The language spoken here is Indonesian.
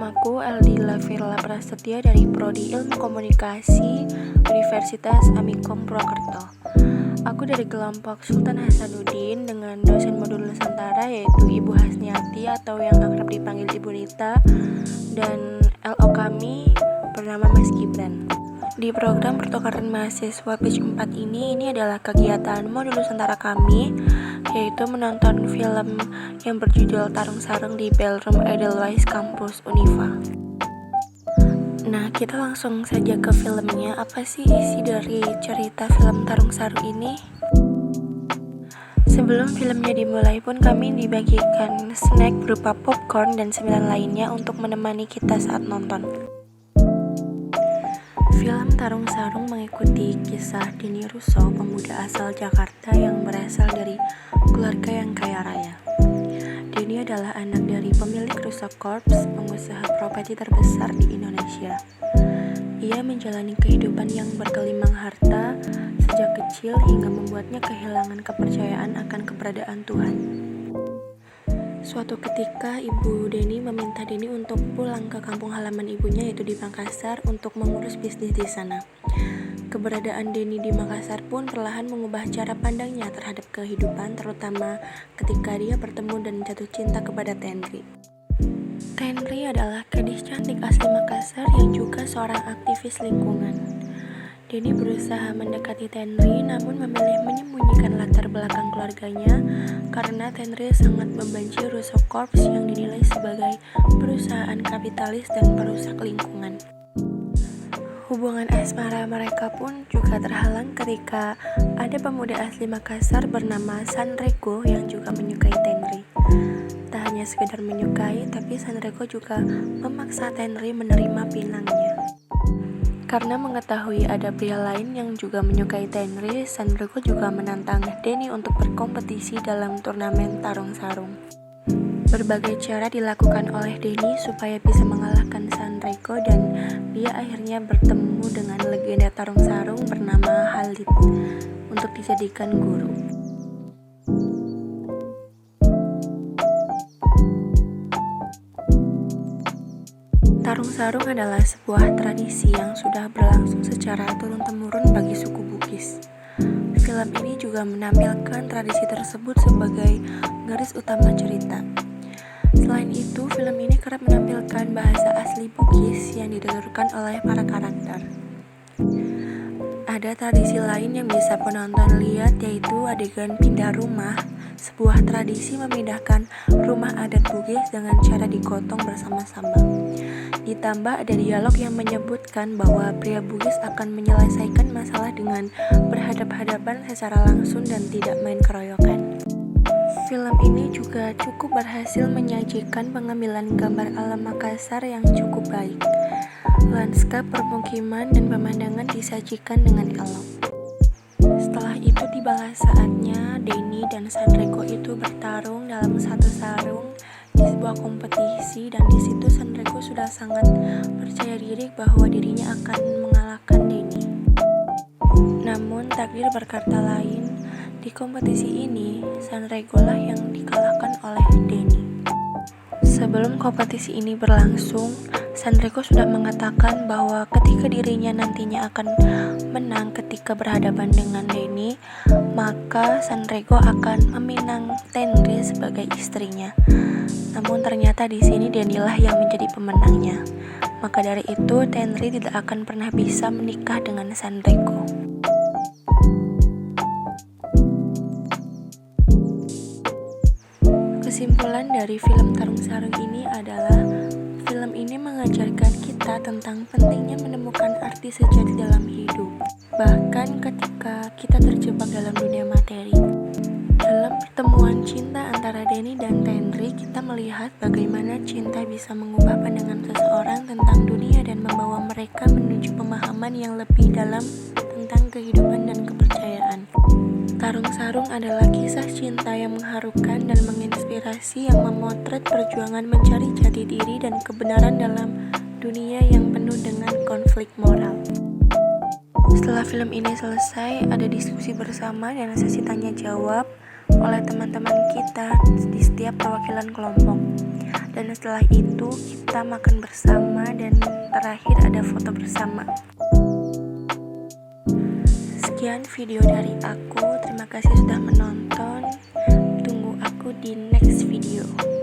Namaku Eldila Firla Prasetya dari Prodi Ilmu Komunikasi Universitas Amikom Purwokerto. Aku dari kelompok Sultan Hasanuddin dengan dosen modul Nusantara yaitu Ibu Hasniati atau yang akrab dipanggil Ibu Nita, dan LO kami bernama Mas Gibran. Di program pertukaran mahasiswa Pitch 4 ini adalah kegiatan modul Nusantara kami, yaitu menonton film yang berjudul Tarung Sarung di Ballroom Edelweiss Kampus Unifa. Nah, kita langsung saja ke filmnya. Apa sih isi dari cerita film Tarung Sarung ini? Sebelum filmnya dimulai pun kami dibagikan snack berupa popcorn dan cemilan lainnya untuk menemani kita saat nonton. Film Tarung Sarung mengikuti kisah Denny Russo, pemuda asal Jakarta yang berasal dari keluarga yang kaya raya. Denny adalah anak dari pemilik Russo Corps, pengusaha properti terbesar di Indonesia. Ia menjalani kehidupan yang bergelimang harta sejak kecil hingga membuatnya kehilangan kepercayaan akan keberadaan Tuhan. Suatu ketika, ibu Denny meminta Denny untuk pulang ke kampung halaman ibunya yaitu di Makassar untuk mengurus bisnis di sana. Keberadaan Denny di Makassar pun perlahan mengubah cara pandangnya terhadap kehidupan, terutama ketika dia bertemu dan jatuh cinta kepada Tenri. Tenri adalah gadis cantik asli Makassar yang juga seorang aktivis lingkungan. Denny berusaha mendekati Tenri namun memilih menyembunyikan latar belakang keluarganya karena Tenri sangat membenci Russo Corps yang dinilai sebagai perusahaan kapitalis dan perusak lingkungan. Hubungan asmara mereka pun juga terhalang ketika ada pemuda asli Makassar bernama Sanrego yang juga menyukai Tenri. Tak hanya sekedar menyukai, tapi Sanrego juga memaksa Tenri menerima pinangnya. Karena mengetahui ada pria lain yang juga menyukai Tenri, Sanrego juga menantang Denny untuk berkompetisi dalam turnamen Tarung Sarung. Berbagai cara dilakukan oleh Denny supaya bisa mengalahkan Sanrego dan dia akhirnya bertemu dengan legenda Tarung Sarung bernama Khalid untuk dijadikan guru. Tarung Sarung adalah sebuah tradisi yang sudah berlangsung secara turun-temurun bagi suku Bugis. Film ini juga menampilkan tradisi tersebut sebagai garis utama cerita. Selain itu, film ini kerap menampilkan bahasa asli Bugis yang dituturkan oleh para karakter. Ada tradisi lain yang bisa penonton lihat yaitu adegan pindah rumah, sebuah tradisi memindahkan rumah adat Bugis dengan cara digotong bersama-sama. Ditambah ada dialog yang menyebutkan bahwa pria Bugis akan menyelesaikan masalah dengan berhadap-hadapan secara langsung dan tidak main keroyokan. Film ini juga cukup berhasil menyajikan pengambilan gambar alam Makassar yang cukup baik. Lanskap, permukiman, dan pemandangan disajikan dengan elok. Setelah itu tibalah saatnya Denny dan Sanrego itu bertarung dalam satu sarung di sebuah kompetisi, dan di situ Sanrego sudah sangat percaya diri bahwa dirinya akan mengalahkan Denny. Namun takdir berkata lain, di kompetisi ini Sanrego lah yang dikalahkan oleh Denny. Sebelum kompetisi ini berlangsung, Sanrego sudah mengatakan bahwa ketika dirinya nantinya akan menang ketika berhadapan dengan Denny, maka Sanrego akan meminang Tenri sebagai istrinya. Namun ternyata di sini Denny lah yang menjadi pemenangnya. Maka dari itu Tenri tidak akan pernah bisa menikah dengan Sanrego. Kesimpulan dari film Tarung Sarung ini adalah film ini mengajarkan kita tentang pentingnya menemukan arti sejati dalam hidup, bahkan ketika kita terjebak dalam dunia materi. Dalam pertemuan cinta antara Denny dan Tenri, kita melihat bagaimana cinta bisa mengubah pandangan seseorang tentang dunia dan membawa mereka menuju pemahaman yang lebih dalam tentang kehidupan dan kepercayaan. Tarung Sarung adalah kisah cinta yang mengharukan dan menginspirasi yang memotret perjuangan mencari jati diri dan kebenaran dalam dunia yang penuh dengan konflik moral. Setelah film ini selesai, ada diskusi bersama dan sesi tanya jawab oleh teman-teman kita di setiap perwakilan kelompok. Dan setelah itu kita makan bersama dan terakhir ada foto bersama. Sekian video dari aku, terima kasih sudah menonton. Tunggu aku di next video.